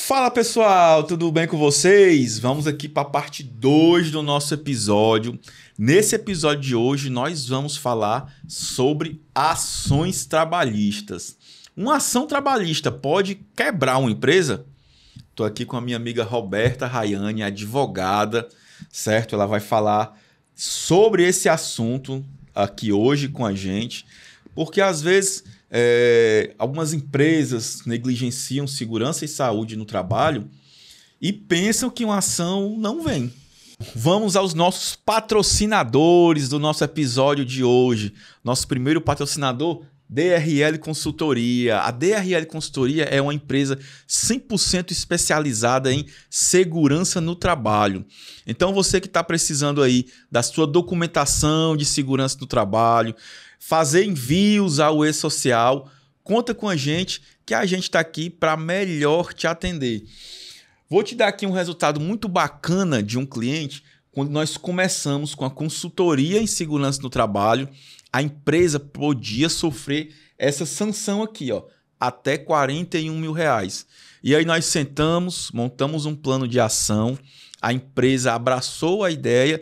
Fala pessoal, tudo bem com vocês? Vamos aqui para a parte 2 do nosso episódio. Nesse episódio de hoje nós vamos falar sobre ações trabalhistas. Uma ação trabalhista pode quebrar uma empresa? Estou aqui com a minha amiga Roberta Rayane, advogada, certo? Ela vai falar sobre esse assunto aqui hoje com a gente, porque às vezes algumas empresas negligenciam segurança e saúde no trabalho e pensam que uma ação não vem. Vamos aos nossos patrocinadores do nosso episódio de hoje. Nosso primeiro patrocinador, DRL Consultoria. A DRL Consultoria é uma empresa 100% especializada em segurança no trabalho. Então você que está precisando aí da sua documentação de segurança no trabalho, fazer envios ao e-social, conta com a gente que a gente está aqui para melhor te atender. Vou te dar aqui um resultado muito bacana de um cliente. Quando nós começamos com a consultoria em segurança no trabalho, a empresa podia sofrer essa sanção aqui, ó, até R$41 mil. E aí nós sentamos, montamos um plano de ação, a empresa abraçou a ideia.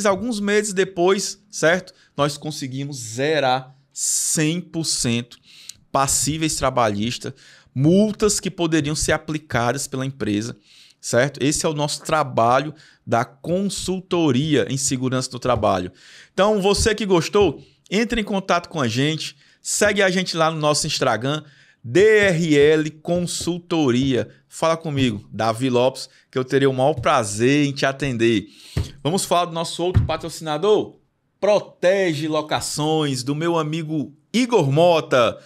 Alguns meses depois, certo? Nós conseguimos zerar 100% passíveis trabalhistas, multas que poderiam ser aplicadas pela empresa, certo? Esse é o nosso trabalho da consultoria em segurança do trabalho. Então, você que gostou, entre em contato com a gente, segue a gente lá no nosso Instagram, DRL Consultoria. Fala comigo, Davi Lopes, que eu terei o maior prazer em te atender. Vamos falar do nosso outro patrocinador? Protege Locações, do meu amigo Igor Mota.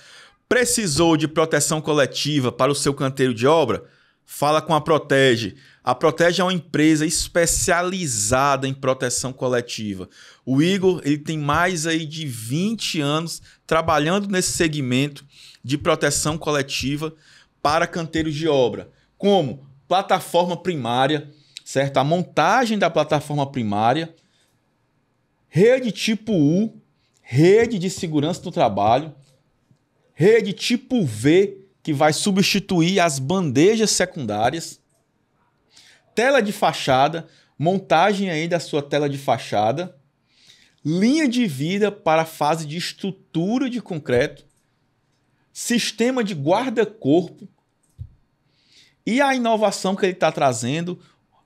Precisou de proteção coletiva para o seu canteiro de obra? Fala com a Protege. A Protege é uma empresa especializada em proteção coletiva. O Igor ele tem mais aí de 20 anos trabalhando nesse segmento de proteção coletiva para canteiros de obra, como plataforma primária, certo? A montagem da plataforma primária, rede tipo U, rede de segurança no trabalho, rede tipo V, que vai substituir as bandejas secundárias, tela de fachada, montagem aí da sua tela de fachada, linha de vida para a fase de estrutura de concreto, sistema de guarda-corpo e a inovação que ele está trazendo,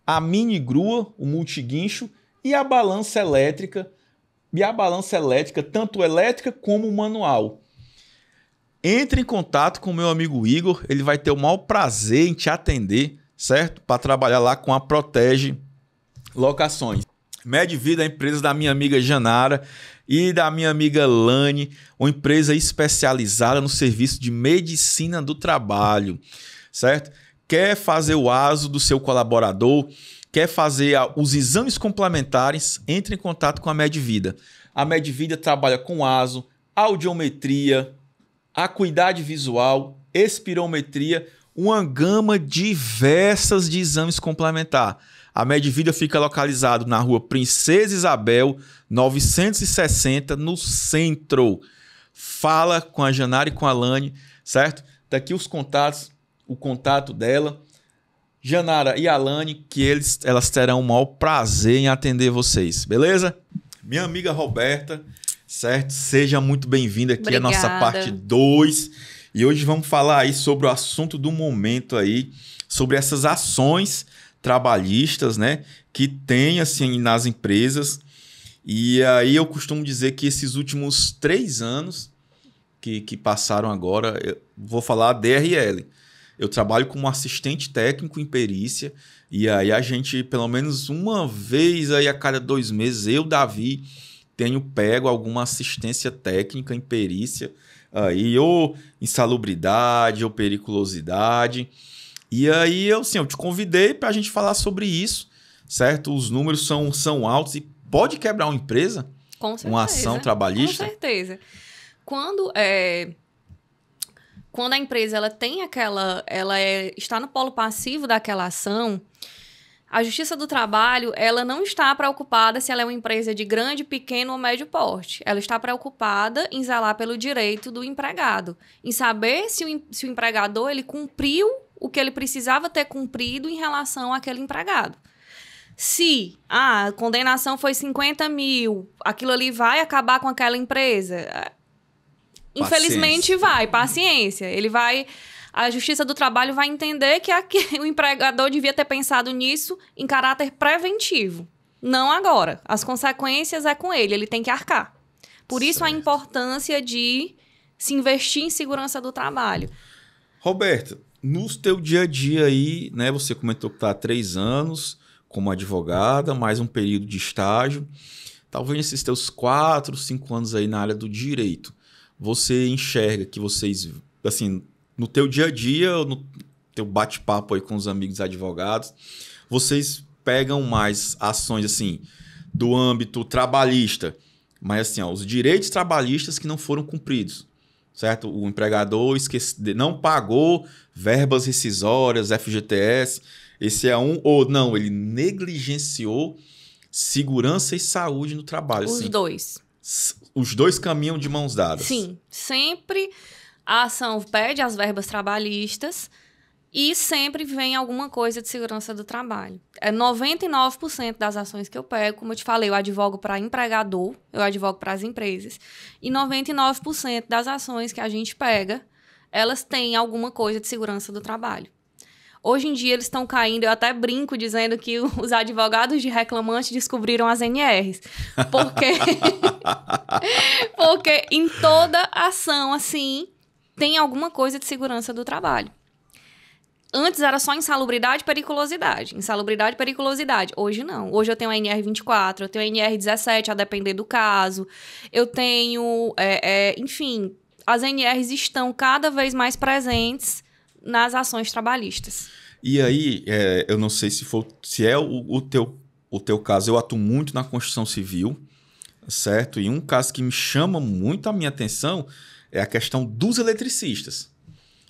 a mini grua, o multiguincho e a balança elétrica, tanto elétrica como manual. Entre em contato com o meu amigo Igor, ele vai ter o maior prazer em te atender, certo? Para trabalhar lá com a Protege Locações. Medvida é a empresa da minha amiga Janara e da minha amiga Lani, uma empresa especializada no serviço de medicina do trabalho, certo? Quer fazer o ASO do seu colaborador, quer fazer os exames complementares, entre em contato com a Medvida. A Medvida trabalha com ASO, audiometria, acuidade visual, espirometria, uma gama diversas de exames complementares. A Medvida fica localizado na rua Princesa Isabel, 960, no centro. Fala com a Janara e com a Lani, certo? Tá aqui os contatos, o contato dela. Janara e Alane, que elas terão o maior prazer em atender vocês, beleza? Minha amiga Roberta, certo? Seja muito bem-vinda aqui à nossa parte 2. E hoje vamos falar aí sobre o assunto do momento aí, sobre essas ações trabalhistas, né? Que tem, assim, nas empresas. E aí eu costumo dizer que esses últimos 3 anos que passaram agora, eu vou falar DRL. Eu trabalho como assistente técnico em perícia e aí a gente, pelo menos uma vez aí a cada 2 meses, eu, Davi, tenho pego alguma assistência técnica em perícia, aí, ou insalubridade ou periculosidade. E aí eu te convidei para a gente falar sobre isso, certo? Os números são altos e pode quebrar uma empresa? Com certeza. Uma ação trabalhista? Com certeza. Quando a empresa está no polo passivo daquela ação, a Justiça do Trabalho ela não está preocupada se ela é uma empresa de grande, pequeno ou médio porte. Ela está preocupada em zelar pelo direito do empregado, em saber se o empregador ele cumpriu o que ele precisava ter cumprido em relação àquele empregado. Se a condenação foi 50 mil, aquilo ali vai acabar com aquela empresa. Infelizmente vai, paciência. A Justiça do Trabalho vai entender que o empregador devia ter pensado nisso em caráter preventivo. Não agora. As consequências é com ele tem que arcar. Por isso a importância de se investir em segurança do trabalho. Roberta, no teu dia a dia aí, né, você comentou que está há 3 anos como advogada, mais um período de estágio. Talvez nesses teus 4, 5 anos aí na área do direito, você enxerga que vocês, assim, no teu dia a dia, no teu bate-papo aí com os amigos advogados, vocês pegam mais ações, assim, do âmbito trabalhista, mas assim, os direitos trabalhistas que não foram cumpridos, certo? O empregador não pagou verbas rescisórias, FGTS, esse é ou não, ele negligenciou segurança e saúde no trabalho. Os assim. dois. Os dois caminham de mãos dadas. Sim, sempre a ação pede as verbas trabalhistas e sempre vem alguma coisa de segurança do trabalho. 99% das ações que eu pego, como eu te falei, eu advogo para empregador, eu advogo para as empresas, e 99% das ações que a gente pega, elas têm alguma coisa de segurança do trabalho. Hoje em dia eles estão caindo, eu até brinco dizendo que os advogados de reclamante descobriram as NRs. Porque em toda ação, assim, tem alguma coisa de segurança do trabalho. Antes era só insalubridade e periculosidade. Insalubridade e periculosidade. Hoje não. Hoje eu tenho a NR24, eu tenho a NR17, a depender do caso. Eu tenho, enfim, as NRs estão cada vez mais presentes nas ações trabalhistas. E aí, eu não sei se é o teu caso, eu atuo muito na construção civil, certo? E um caso que me chama muito a minha atenção é a questão dos eletricistas.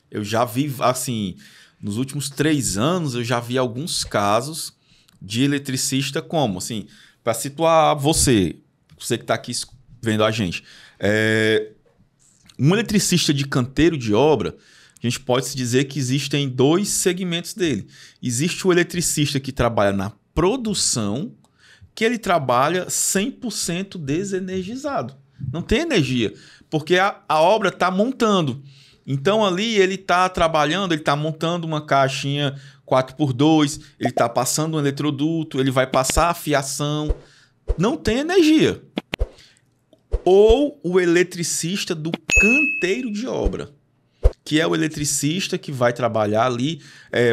Eu já vi, assim, nos últimos 3 anos, eu já vi alguns casos de eletricista como, assim, para situar você que está aqui vendo a gente, um eletricista de canteiro de obra, a gente pode se dizer que existem 2 segmentos dele. Existe o eletricista que trabalha na produção, que ele trabalha 100% desenergizado. Não tem energia, porque a obra está montando. Então ali ele está trabalhando, ele está montando uma caixinha 4x2, ele está passando um eletroduto, ele vai passar a fiação. Não tem energia. Ou o eletricista do canteiro de obra, que é o eletricista que vai trabalhar ali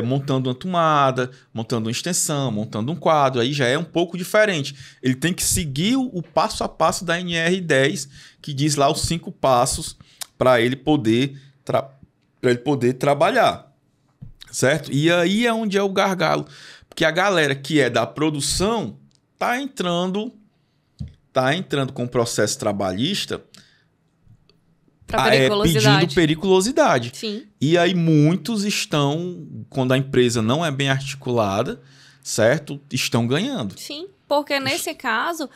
montando uma tomada, montando uma extensão, montando um quadro. Aí já é um pouco diferente. Ele tem que seguir o passo a passo da NR10, que diz lá os 5 passos para ele poder trabalhar, certo? E aí é onde é o gargalo. Porque a galera que é da produção tá entrando com o processo trabalhista pedindo periculosidade. Sim. E aí muitos estão, quando a empresa não é bem articulada, certo? Estão ganhando. Sim, porque nesse caso,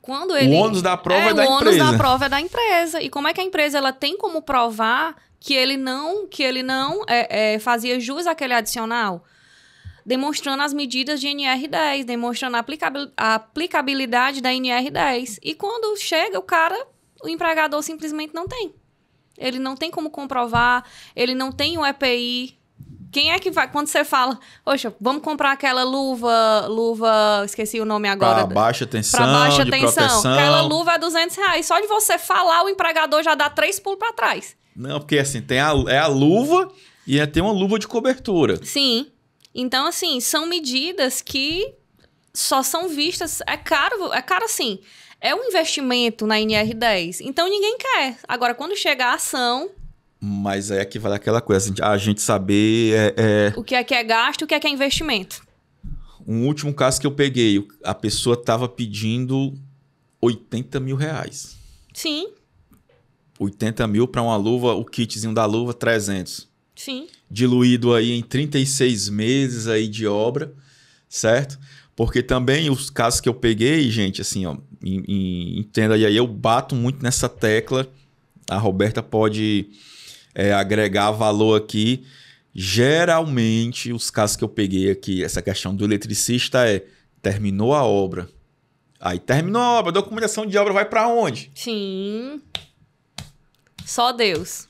quando o ônus da prova é da empresa. O ônus da prova é da empresa. E como é que a empresa ela tem como provar que ele não fazia jus àquele adicional? Demonstrando as medidas de NR10, demonstrando a aplicabilidade da NR10. E quando chega o empregador simplesmente não tem. Ele não tem como comprovar, ele não tem o EPI. Quem é que vai... Quando você fala, poxa, vamos comprar aquela luva, esqueci o nome agora. Para baixa tensão, de proteção. Aquela luva é R$200. Só de você falar, o empregador já dá 3 pulos para trás. Não, porque assim, tem a luva e tem uma luva de cobertura. Sim. Então, assim, são medidas que só são vistas... É caro assim... É um investimento na NR10, então ninguém quer. Agora, quando chega a ação... Mas é que vale aquela coisa, a gente saber... O que é gasto e o que é investimento. Um último caso que eu peguei, a pessoa estava pedindo R$80 mil. Sim. 80 mil para uma luva, o kitzinho da luva, 300. Sim. Diluído aí em 36 meses aí de obra, certo? Porque também os casos que eu peguei, gente, assim, ó, entenda aí, eu bato muito nessa tecla, a Roberta pode agregar valor aqui, Geralmente, os casos que eu peguei aqui, essa questão do eletricista terminou a obra. Aí terminou a obra, a documentação de obra vai para onde? Sim. Só Deus.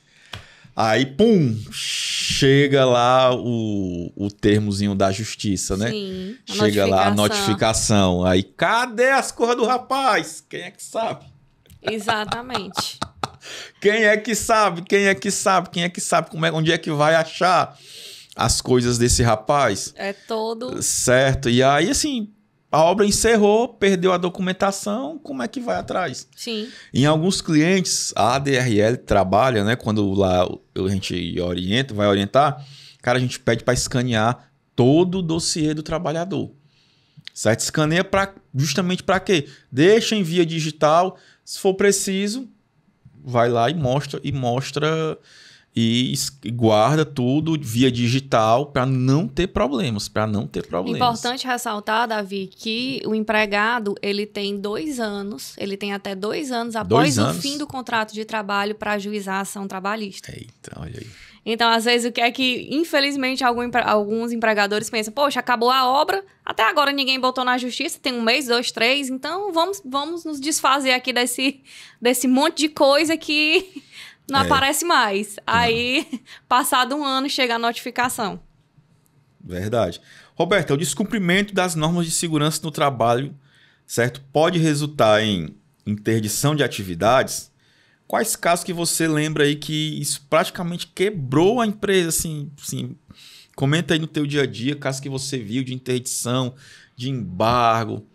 Aí, pum, chega lá o termozinho da justiça, né? Sim, chega lá a notificação. Aí, cadê as coisas do rapaz? Quem é que sabe? Exatamente. Quem é que sabe? Quem é que sabe? Quem é que sabe onde é que vai achar as coisas desse rapaz? É todo... Certo. E aí, assim, a obra encerrou, perdeu a documentação, como é que vai atrás? Sim. Em alguns clientes, a ADRL trabalha, né? Quando lá a gente vai orientar, cara, a gente pede para escanear todo o dossiê do trabalhador. Certo? Escaneia justamente para quê? Deixa em via digital, se for preciso, vai lá e guarda tudo via digital para não ter problemas, Importante ressaltar, Davi, que o empregado, ele tem até 2 anos após o fim do contrato de trabalho para ajuizar a ação trabalhista. Eita, olha aí. Então, às vezes, o que é que, infelizmente, alguns empregadores pensam, poxa, acabou a obra, até agora ninguém botou na justiça, tem 1 mês, 2, 3, então vamos nos desfazer aqui desse monte de coisa que não aparece mais. Aí, passado 1 ano, chega a notificação. Verdade. Roberto, o descumprimento das normas de segurança no trabalho, certo? Pode resultar em interdição de atividades. Quais casos que você lembra aí que isso praticamente quebrou a empresa? Assim, comenta aí no teu dia a dia, casos que você viu de interdição, de embargo,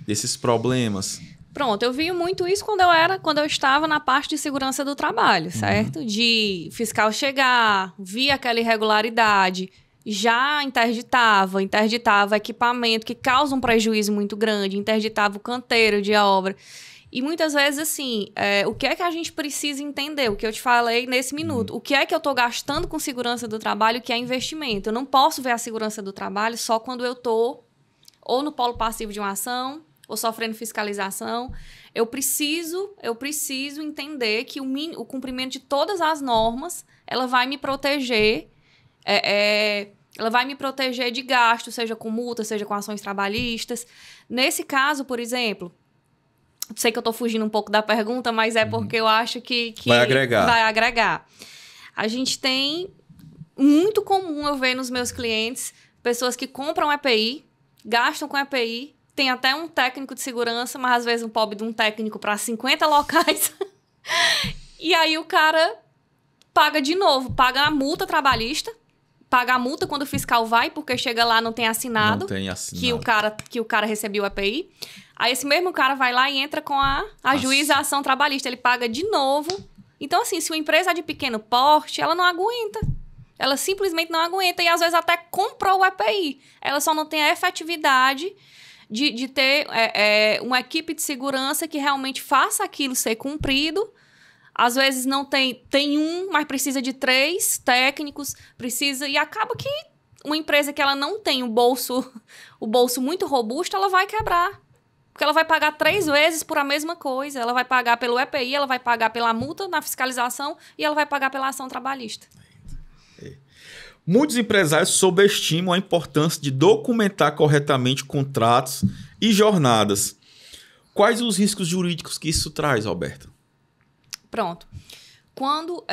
desses problemas. Pronto, eu vi muito isso quando eu estava na parte de segurança do trabalho, certo? De fiscal chegar, via aquela irregularidade, já interditava equipamento que causa um prejuízo muito grande, interditava o canteiro de obra. E muitas vezes, assim, o que é que a gente precisa entender? O que eu te falei nesse minuto. O que é que eu estou gastando com segurança do trabalho, que é investimento? Eu não posso ver a segurança do trabalho só quando eu estou ou no polo passivo de uma ação, ou sofrendo fiscalização. Eu preciso entender que o cumprimento de todas as normas, ela vai me proteger, ela vai me proteger de gasto, seja com multa, seja com ações trabalhistas. Nesse caso, por exemplo... Sei que eu estou fugindo um pouco da pergunta, mas é porque eu acho que vai agregar. A gente tem... Muito comum eu ver nos meus clientes pessoas que compram EPI, gastam com EPI, tem até um técnico de segurança, mas às vezes um pobre de um técnico para 50 locais. E aí o cara paga de novo, paga a multa trabalhista, paga a multa quando o fiscal vai, porque chega lá não tem assinado. Que o cara recebeu o EPI. Aí esse mesmo cara vai lá e entra com a juíza a ação trabalhista. Ele paga de novo. Então, assim, se uma empresa é de pequeno porte, ela não aguenta. Ela simplesmente não aguenta. E às vezes até comprou o EPI. Ela só não tem a efetividade de ter uma equipe de segurança que realmente faça aquilo ser cumprido. Às vezes não tem um, mas precisa de 3 técnicos. E acaba que uma empresa que ela não tem o bolso muito robusto, ela vai quebrar. Porque ela vai pagar 3 vezes por a mesma coisa. Ela vai pagar pelo EPI, ela vai pagar pela multa na fiscalização e ela vai pagar pela ação trabalhista. Muitos empresários subestimam a importância de documentar corretamente contratos e jornadas. Quais os riscos jurídicos que isso traz, Roberto? Pronto. Quando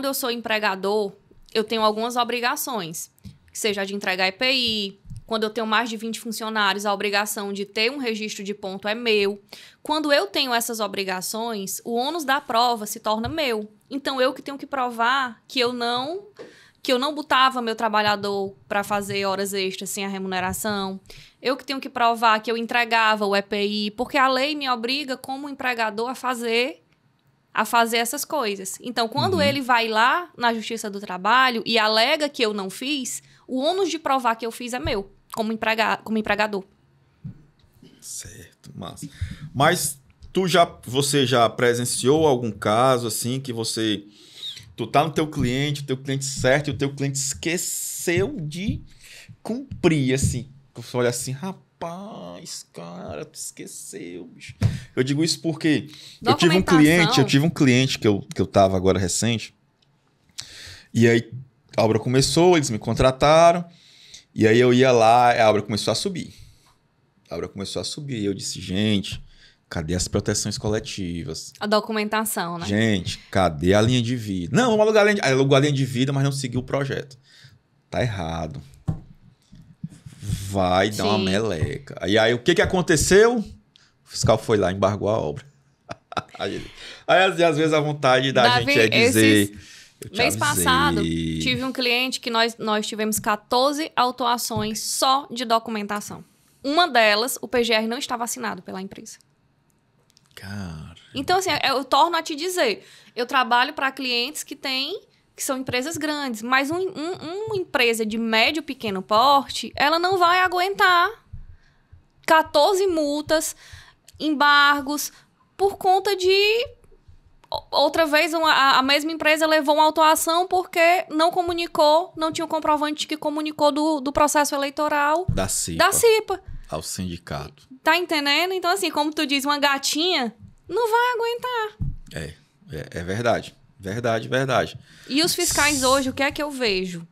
eu sou empregador, eu tenho algumas obrigações. Seja de entregar EPI. Quando eu tenho mais de 20 funcionários, a obrigação de ter um registro de ponto é meu. Quando eu tenho essas obrigações, o ônus da prova se torna meu. Então, eu que tenho que provar que eu não botava meu trabalhador para fazer horas extras sem a remuneração. Eu que tenho que provar que eu entregava o EPI, porque a lei me obriga, como empregador, a fazer essas coisas. Então, quando ele vai lá na Justiça do Trabalho e alega que eu não fiz, o ônus de provar que eu fiz é meu. Como empregador. Certo, massa. Mas você já presenciou algum caso assim que tu tá no teu cliente certo e o teu cliente esqueceu de cumprir, assim. Você olha assim, rapaz, cara, tu esqueceu, bicho. Eu digo isso porque eu tive um cliente que eu tava agora recente. E aí a obra começou, eles me contrataram, e aí eu ia lá, a obra começou a subir. E eu disse, gente, cadê as proteções coletivas? A documentação, né? Gente, cadê a linha de vida? Não, vamos alugar alugou a linha de vida, mas não seguiu o projeto. Tá errado. Vai dar uma meleca. Aí o que aconteceu? O fiscal foi lá, embargou a obra. Aí às vezes a vontade da Davi, gente é dizer... Mês passado, tive um cliente que nós tivemos 14 autuações só de documentação. Uma delas, o PGR não estava assinado pela empresa. Cara... Então, assim, eu torno a te dizer, eu trabalho para clientes que são empresas grandes, mas uma empresa de médio, pequeno porte, ela não vai aguentar 14 multas, embargos, por conta de... Outra vez, a mesma empresa levou uma autuação porque não comunicou, não tinha o comprovante que comunicou do processo eleitoral da CIPA. Ao sindicato. Tá entendendo? Então, assim, como tu diz, uma gatinha não vai aguentar. É verdade. Verdade. E os fiscais hoje, o que é que eu vejo?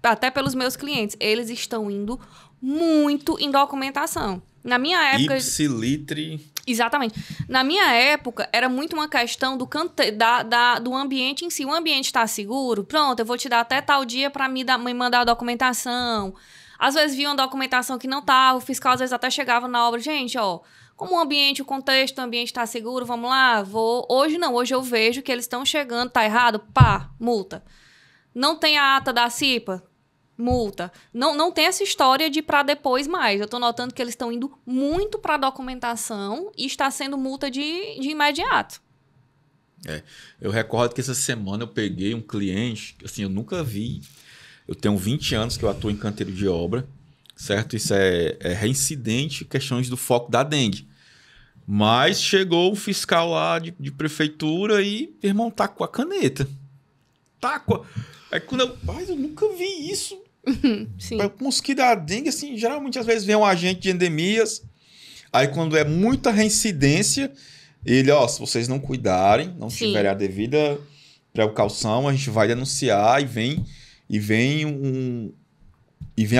Até pelos meus clientes, eles estão indo muito em documentação. Na minha época... Ipsilitre... Exatamente. Na minha época, era muito uma questão do ambiente em si. O ambiente está seguro? Pronto, eu vou te dar até tal dia para me mandar a documentação. Às vezes via uma documentação que não estava, o fiscal às vezes até chegava na obra. Gente, ó, como o ambiente, o contexto do ambiente está seguro, vamos lá, Hoje não, hoje eu vejo que eles estão chegando, tá errado? Pá, multa. Não tem a ata da CIPA? Multa. Não tem essa história de para depois mais. Eu estou notando que eles estão indo muito para documentação e está sendo multa de imediato. Eu recordo que essa semana eu peguei um cliente, assim, eu nunca vi. Eu tenho 20 anos que eu atuo em canteiro de obra, certo? Isso é reincidente, questões do foco da dengue. Mas chegou o fiscal lá de prefeitura e, irmão, tacou a caneta. Aí quando eu nunca vi isso. Sim. Mosquito da dengue, assim, geralmente às vezes vem um agente de endemias. Aí quando é muita reincidência, ele, se vocês não cuidarem, não tiverem a devida precaução, a gente vai denunciar e vem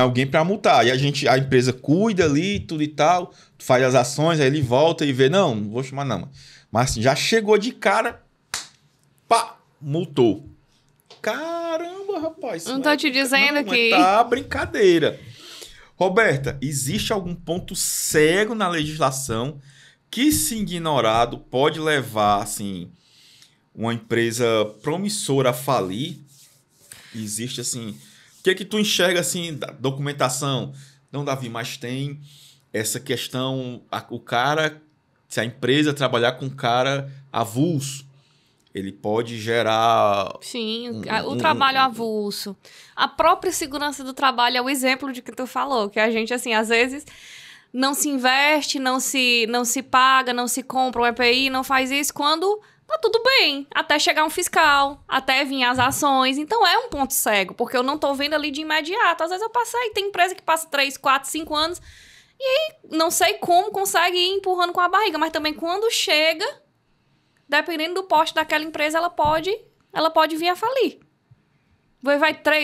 alguém para multar. E a empresa cuida ali, tudo e tal, faz as ações, aí ele volta e vê, não vou chamar não. Mas assim, já chegou de cara, pá, multou. Caramba, rapaz. Não tô te dizendo que... Tá brincadeira. Roberta, existe algum ponto cego na legislação que, se ignorado, pode levar, assim, uma empresa promissora a falir? Existe, assim... O que é que tu enxerga, assim, da documentação? Não, Davi, mas tem essa questão... Se a empresa trabalhar com um cara avulso, ele pode gerar... Sim, o trabalho avulso. A própria segurança do trabalho é o exemplo de que tu falou, que a gente, assim, às vezes não se investe, não se paga, não se compra o EPI, não faz isso quando tá tudo bem, até chegar um fiscal, até vir as ações. Então é um ponto cego, porque eu não tô vendo ali de imediato. Às vezes eu passei, tem empresa que passa 3, 4, 5 anos e aí não sei como consegue ir empurrando com a barriga, mas também quando chega... Dependendo do porte daquela empresa, ela pode vir a falir. Vai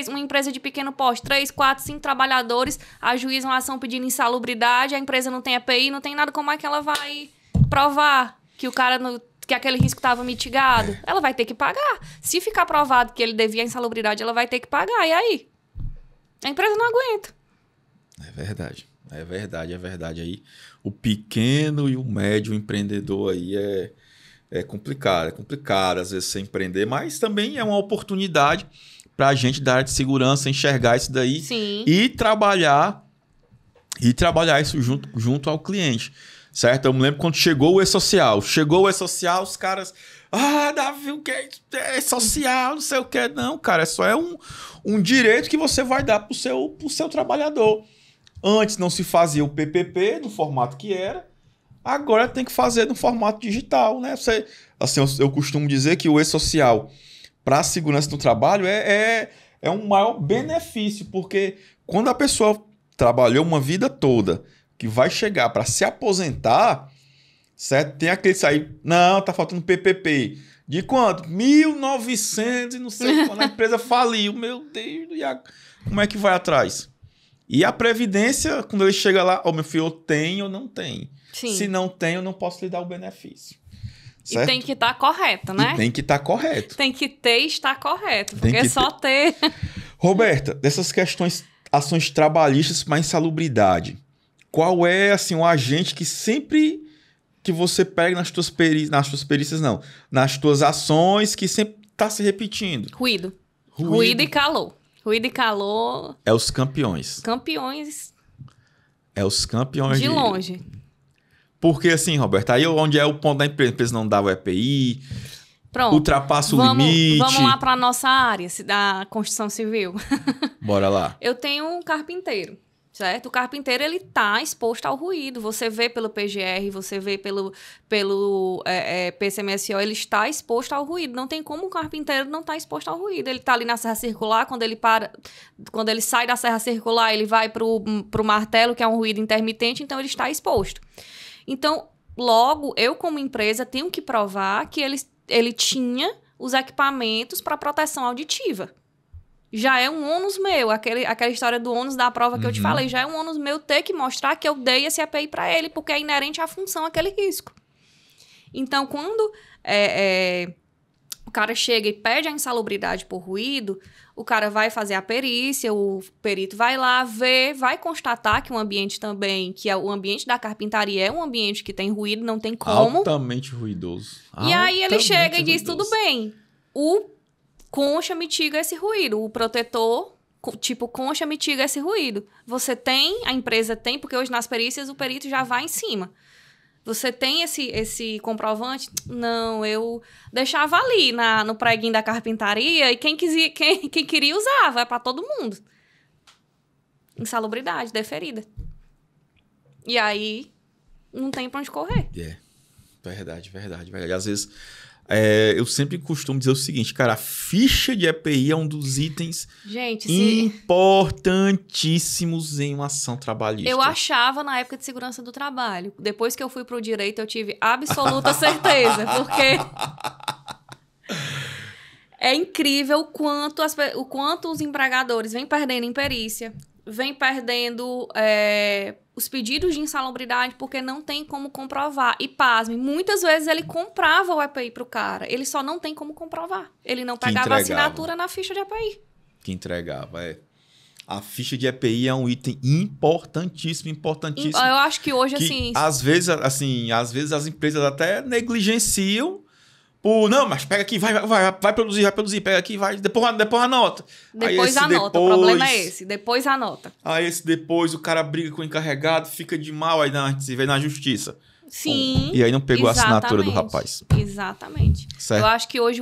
uma empresa de pequeno porte, 3, 4, 5 trabalhadores, ajuizam a ação pedindo insalubridade, a empresa não tem EPI, não tem nada, como é que ela vai provar que que aquele risco estava mitigado? Ela vai ter que pagar. Se ficar provado que ele devia a insalubridade, ela vai ter que pagar. E aí? A empresa não aguenta. É verdade. Aí, o pequeno e o médio empreendedor aí é complicado às vezes você empreender, mas também é uma oportunidade para a gente da área de segurança enxergar isso daí. Sim. E trabalhar isso junto ao cliente, certo? Eu me lembro quando chegou o E-Social. Os caras... Davi, o que é social, não sei o que. Não, cara, isso é um direito que você vai dar pro seu trabalhador. Antes não se fazia o PPP no formato que era. Agora tem que fazer no formato digital, né? Eu costumo dizer que o E-Social para a segurança do trabalho é um maior benefício, porque quando a pessoa trabalhou uma vida toda, que vai chegar para se aposentar, certo? Tem aquele sair, não, tá faltando PPP. De quanto? 1.900 e não sei quando a empresa faliu. Meu Deus, como é que vai atrás? E a Previdência, quando ele chega lá, meu filho, eu tenho ou não tenho? Sim. Se não tem, eu não posso lhe dar o benefício. Certo? E tem que estar correto, né? E tem que estar correto. Tem que ter e estar correto, porque é só ter... Roberta, dessas questões, ações trabalhistas para insalubridade, qual é, assim, o agente que sempre que você pega nas tuas perícias, não, nas tuas ações, que sempre está se repetindo? Ruído e calor. Ruído e calor... É os campeões. Campeões... É os campeões de longe. Porque assim, Roberto, aí onde é o ponto da empresa? A empresa não dava o EPI, pronto, ultrapassa o limite. Vamos lá para a nossa área da construção civil. Bora lá. Eu tenho um carpinteiro, certo? O carpinteiro, ele tá exposto ao ruído. Você vê pelo PGR, você vê pelo PCMSO, ele está exposto ao ruído. Não tem como o carpinteiro não estar exposto ao ruído. Ele tá ali na serra circular, quando ele sai da serra circular, ele vai pro martelo, que é um ruído intermitente, então ele está exposto. Então, logo, eu como empresa tenho que provar que ele tinha os equipamentos para proteção auditiva. Já é um ônus meu, aquela história do ônus da prova que eu te falei, já é um ônus meu ter que mostrar que eu dei esse EPI para ele, porque é inerente à função aquele risco. Então, quando o cara chega e pede a insalubridade por ruído, o cara vai fazer a perícia, o perito vai lá ver, vai constatar que o ambiente também, que é o ambiente da carpintaria é um ambiente que tem ruído, não tem como. Altamente ruidoso. E aí ele chega e diz, tudo bem, o concha mitiga esse ruído, o protetor, tipo concha mitiga esse ruído. Você tem, a empresa tem, porque hoje nas perícias o perito já vai em cima. Você tem esse comprovante? Não, eu deixava ali no preguinho da carpintaria e quem queria usava, é para todo mundo. Insalubridade, deferida. E aí, não tem pra onde correr. Verdade. Às vezes, eu sempre costumo dizer o seguinte, cara, a ficha de EPI é um dos itens importantíssimos em uma ação trabalhista. Eu achava na época de segurança do trabalho. Depois que eu fui pro direito, eu tive absoluta certeza, porque é incrível o quanto os empregadores vêm perdendo em perícia, vêm perdendo os pedidos de insalubridade porque não tem como comprovar. E pasme, muitas vezes ele comprava o EPI pro cara, ele só não tem como comprovar. Ele não pegava a assinatura na ficha de EPI. Que entregava, A ficha de EPI é um item importantíssimo. Eu acho que hoje, às vezes as empresas até negligenciam. Não, mas pega aqui, vai produzir, pega aqui, vai, depois anota. Depois anota, o problema é esse, depois anota. Aí depois o cara briga com o encarregado, fica de mal, aí se vê na justiça. Sim. E aí não pegou a assinatura do rapaz. Exatamente. Certo. Eu acho que hoje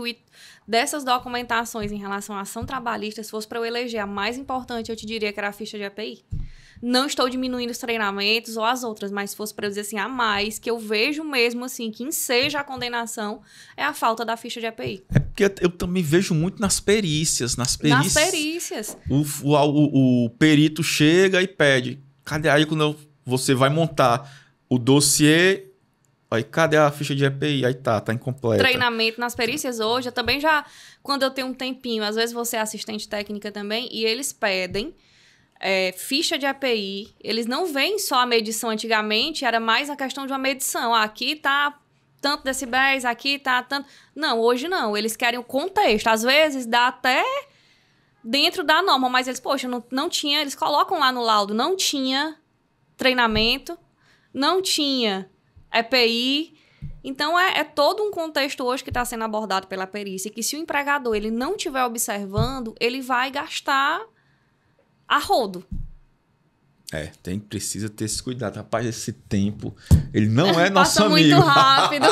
dessas documentações em relação à ação trabalhista, se fosse para eu eleger a mais importante, eu te diria que era a ficha de EPI. Não estou diminuindo os treinamentos ou as outras, mas se fosse para eu dizer assim, a mais, que eu vejo mesmo assim, que enseja a condenação, é a falta da ficha de EPI. É porque eu também vejo muito nas perícias. Nas perícias. O perito chega e pede. Cadê? Aí quando você vai montar o dossiê, aí cadê a ficha de EPI? Aí tá incompleta. Treinamento nas perícias hoje, eu também já, quando eu tenho um tempinho, às vezes você é assistente técnica também, e eles pedem ficha de EPI, eles não veem só a medição antigamente, era mais a questão de uma medição. Aqui tá tanto decibéis, aqui tá tanto... Não, hoje não, eles querem o contexto. Às vezes dá até dentro da norma, mas eles, poxa, não tinha, eles colocam lá no laudo, não tinha treinamento, não tinha EPI. Então, é todo um contexto hoje que está sendo abordado pela perícia, que se o empregador ele não estiver observando, ele vai gastar a rodo. Precisa ter esse cuidado. Rapaz, esse tempo, ele não é nosso amigo. Passa muito rápido.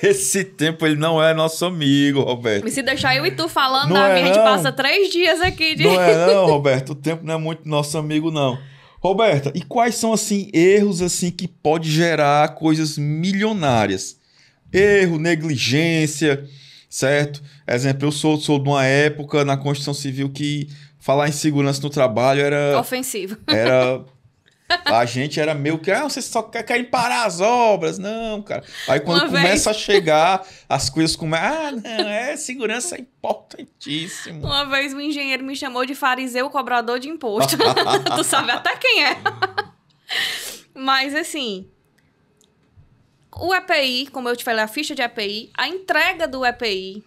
Esse tempo, ele não é nosso amigo, Roberto. E se deixar eu e tu falando, a gente passa 3 dias aqui. Não, Roberto. O tempo não é muito nosso amigo, não. Roberta, e quais são, assim, erros, assim, que pode gerar coisas milionárias? Erro, negligência, certo? Exemplo, eu sou de uma época na construção civil que falar em segurança no trabalho era... ofensivo. A gente era meio que, vocês só querem parar as obras. Não, cara. Aí quando começa a chegar, as coisas começam, não, segurança é importantíssimo. Uma vez um engenheiro me chamou de fariseu cobrador de imposto. Tu sabe até quem é. Mas, assim, o EPI, como eu te falei, a ficha de EPI, a entrega do EPI,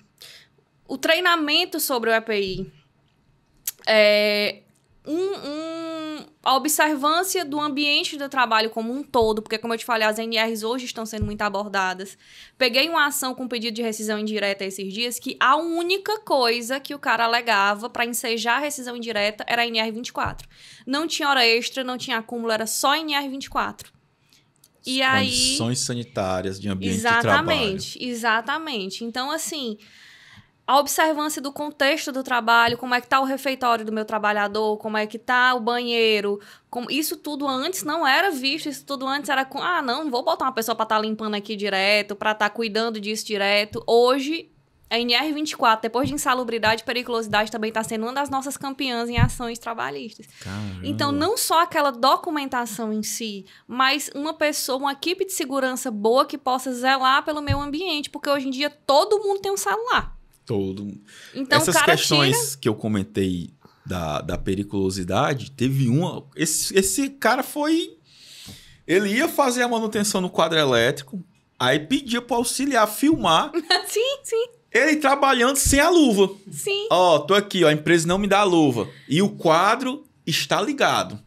o treinamento sobre o EPI, a observância do ambiente do trabalho como um todo, porque, como eu te falei, as NRs hoje estão sendo muito abordadas. Peguei uma ação com pedido de rescisão indireta esses dias, que a única coisa que o cara alegava para ensejar a rescisão indireta era a NR24. Não tinha hora extra, não tinha acúmulo, era só NR24. E aí... Condições sanitárias de ambiente de trabalho. Exatamente. Então, assim... A observância do contexto do trabalho, como é que tá o refeitório do meu trabalhador, como é que tá o banheiro. Isso tudo antes não era visto, isso tudo antes era com... não vou botar uma pessoa para estar limpando aqui direto, para estar cuidando disso direto. Hoje, a NR24, depois de insalubridade e periculosidade, também está sendo uma das nossas campeãs em ações trabalhistas. Caramba. Então, não só aquela documentação em si, mas uma pessoa, uma equipe de segurança boa que possa zelar pelo meio ambiente, porque hoje em dia todo mundo tem um celular. Então, essas questões que eu comentei da periculosidade, teve uma... Esse cara foi... Ele ia fazer a manutenção no quadro elétrico, aí pedia para auxiliar filmar. Sim. Ele trabalhando sem a luva. Sim. Tô aqui, a empresa não me dá a luva. E o quadro está ligado.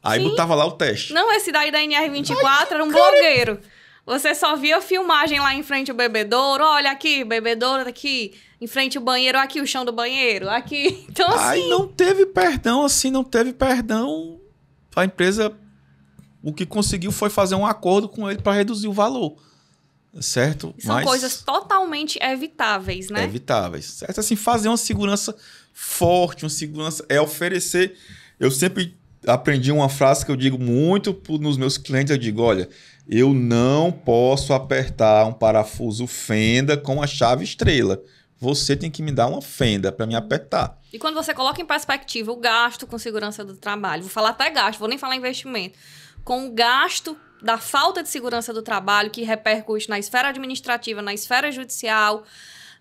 Aí botava lá o teste. Não, esse daí da NR24 era um blogueiro. Você só via filmagem lá em frente ao bebedouro. Olha aqui, bebedouro aqui. Em frente ao banheiro, aqui o chão do banheiro, aqui. Então, assim... Aí não teve perdão, A empresa, o que conseguiu foi fazer um acordo com ele para reduzir o valor. Certo? São coisas totalmente evitáveis, né? Evitáveis. Certo? Assim, fazer uma segurança forte, uma segurança... É oferecer... Eu sempre aprendi uma frase que eu digo muito nos meus clientes. Eu digo, olha, eu não posso apertar um parafuso fenda com a chave estrela. Você tem que me dar uma fenda para me apertar. E quando você coloca em perspectiva o gasto com segurança do trabalho, vou falar até gasto, vou nem falar investimento, com o gasto da falta de segurança do trabalho que repercute na esfera administrativa, na esfera judicial,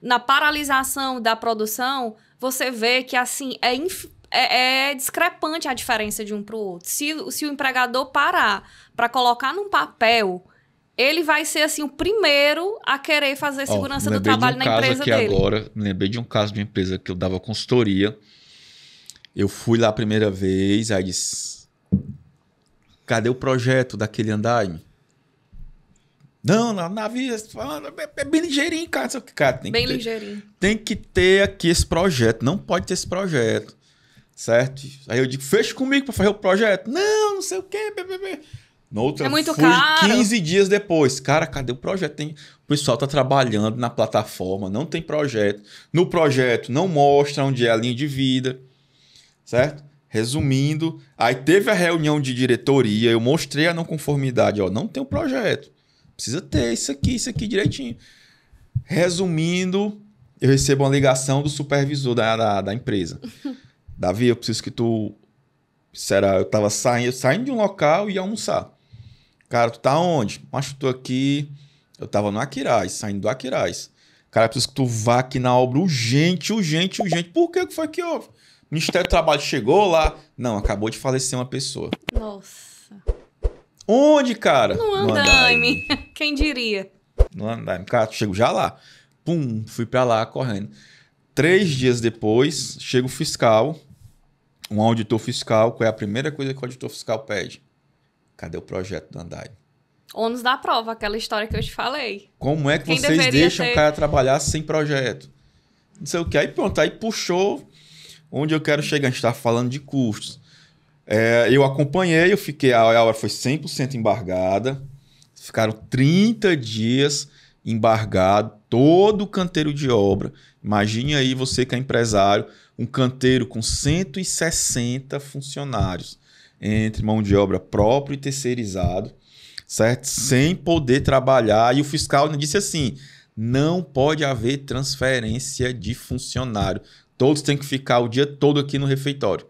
na paralisação da produção, você vê que assim é discrepante a diferença de um para o outro. Se o empregador parar para colocar num papel... Ele vai ser, assim, o primeiro a querer fazer segurança do trabalho na empresa dele. Lembrei de um caso de uma empresa que eu dava consultoria. Eu fui lá a primeira vez, aí disse... Cadê o projeto daquele andaime? Não, na via... É bem ligeirinho, cara. Ligeirinho. Tem que ter aqui esse projeto. Não pode ter esse projeto. Certo? Aí eu digo, fecha comigo para fazer o projeto. Não sei o quê. Noutra, é muito caro. 15 dias depois. Cara, cadê o projeto? O pessoal tá trabalhando na plataforma, não tem projeto. No projeto não mostra onde é a linha de vida. Certo? Resumindo, aí teve a reunião de diretoria, eu mostrei a não conformidade. Não tem o projeto. Precisa ter isso aqui direitinho. Resumindo, eu recebo uma ligação do supervisor da empresa. Davi, eu preciso que tu... Eu tava saindo de um local e ia almoçar. Cara, tu tá onde? Mas eu tô aqui... Eu tava no Aquiraz, saindo do Aquiraz. Cara, eu preciso que tu vá aqui na obra urgente. Por que foi que houve? O Ministério do Trabalho chegou lá? Não, acabou de falecer uma pessoa. Nossa. Onde, cara? No andaime. Quem diria? No andaime. Cara, chego já lá. Pum, fui pra lá correndo. 3 dias depois, chega o fiscal... Um auditor fiscal, qual é a primeira coisa que o auditor fiscal pede? Cadê o projeto do andaime? Ônus da prova, aquela história que eu te falei. Como é que vocês deixam o cara trabalhar sem projeto? Não sei o que. Aí pronto, aí puxou onde eu quero chegar. A gente estava falando de custos. Eu acompanhei, a obra foi 100% embargada. Ficaram 30 dias embargado, todo o canteiro de obra. Imagine aí você que é empresário, um canteiro com 160 funcionários, entre mão de obra próprio e terceirizado, certo? Sem poder trabalhar. E o fiscal disse assim, não pode haver transferência de funcionário. Todos têm que ficar o dia todo aqui no refeitório.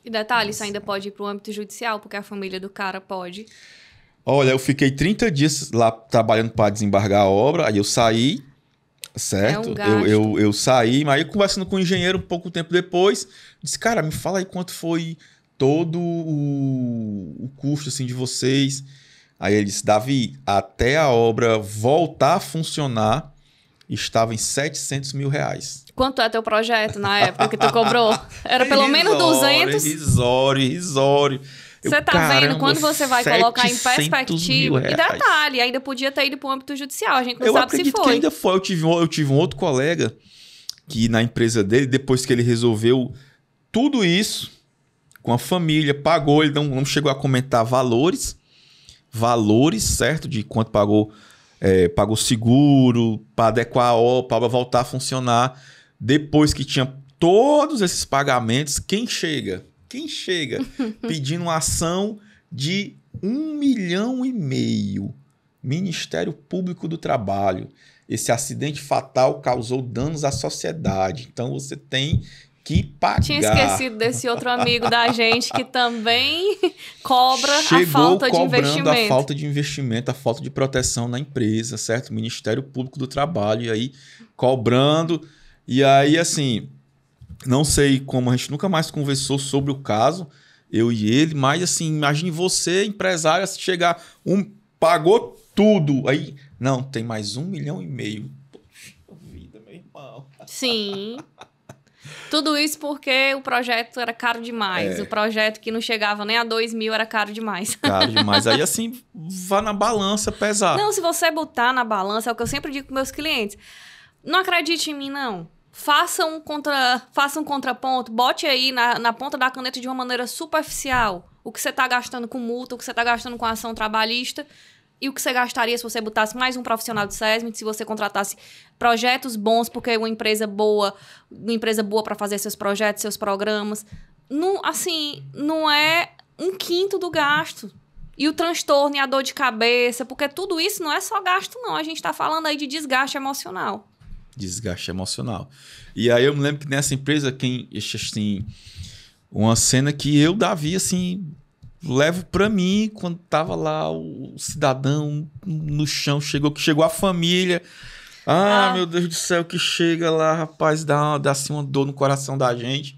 E detalhe, isso ainda pode ir para o âmbito judicial, porque a família do cara pode. Olha, eu fiquei 30 dias lá trabalhando para desembargar a obra, aí eu saí, certo? É um gasto. Eu saí, mas aí conversando com o engenheiro um pouco tempo depois, disse, cara, me fala aí quanto foi todo o custo assim, de vocês. Aí ele disse, Davi, até a obra voltar a funcionar, estava em R$700 mil. Quanto é teu projeto na época que tu cobrou? Era pelo menos 200? Risório. Você tá vendo? Quando você vai colocar em 700 perspectiva... mil E reais. detalhe, ainda podia ter ido pro âmbito judicial. A gente não Eu sabe se acredito que foi. ainda foi. Eu tive um outro colega que na empresa dele, depois que ele resolveu tudo isso com a família, pagou, ele não chegou a comentar valores, certo? De quanto pagou, pagou seguro, para adequar a obra, para voltar a funcionar. Depois que tinha todos esses pagamentos, quem chega pedindo uma ação de R$1,5 milhão. Ministério Público do Trabalho. Esse acidente fatal causou danos à sociedade. Então você tem que pagar. Tinha esquecido desse outro amigo da gente que também cobra a falta de investimento. A falta de investimento, a falta de proteção na empresa, certo? Ministério Público do Trabalho, e aí cobrando. E aí, assim, não sei como a gente nunca mais conversou sobre o caso, eu e ele, mas assim, imagine você, empresário, se chegar, pagou tudo, aí, não, tem mais R$1,5 milhão. Poxa vida, meu irmão. Sim. Tudo isso porque o projeto era caro demais. O projeto que não chegava nem a 2 mil era caro demais. Caro demais. Aí, assim, vá na balança pesar. Não, se você botar na balança, é o que eu sempre digo para meus clientes. Não acredite em mim, não. Faça um contraponto, bote aí na ponta da caneta de uma maneira superficial o que você está gastando com multa, o que você está gastando com ação trabalhista e o que você gastaria se você botasse mais um profissional de SESMIT, se você contratasse projetos bons, porque uma empresa boa para fazer seus projetos, seus programas. Não, assim, não é 1/5 do gasto. E o transtorno e a dor de cabeça, porque tudo isso não é só gasto, não. A gente está falando aí de desgaste emocional. Desgaste emocional. E aí eu me lembro que nessa empresa, assim, uma cena que eu, Davi, assim, levo pra mim, quando tava lá o cidadão no chão, chegou a família. Meu Deus do céu, que chega lá, rapaz, dá assim uma dor no coração da gente.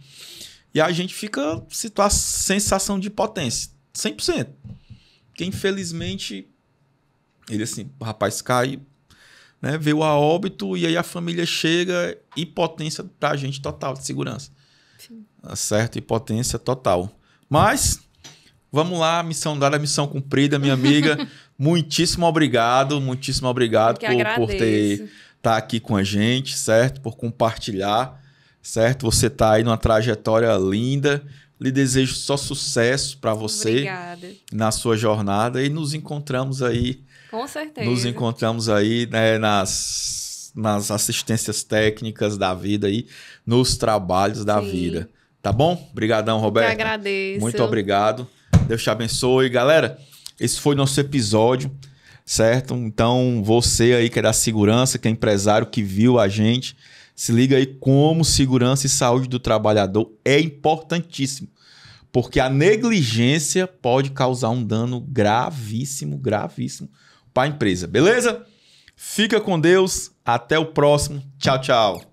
E a gente fica sensação de impotência, 100%. Porque infelizmente, ele assim, o rapaz cai, né, veio a óbito e aí a família chega e potência pra gente total de segurança. Sim. Certo? E potência total. Mas, vamos lá, missão dada, missão cumprida, minha amiga. Muitíssimo obrigado por ter tá aqui com a gente, certo? Por compartilhar, certo? Você tá aí numa trajetória linda. Lhe desejo só sucesso para você. Obrigada. Na sua jornada e nos encontramos aí. Com certeza. Nos encontramos aí, né, nas assistências técnicas da vida aí, nos trabalhos da vida. Tá bom? Obrigadão, Roberto. Eu agradeço. Muito obrigado. Deus te abençoe. Galera, esse foi nosso episódio, certo? Então, você aí que é da segurança, que é empresário, que viu a gente, se liga aí como segurança e saúde do trabalhador é importantíssimo. Porque a negligência pode causar um dano gravíssimo para a empresa. Beleza? Fica com Deus. Até o próximo. Tchau, tchau.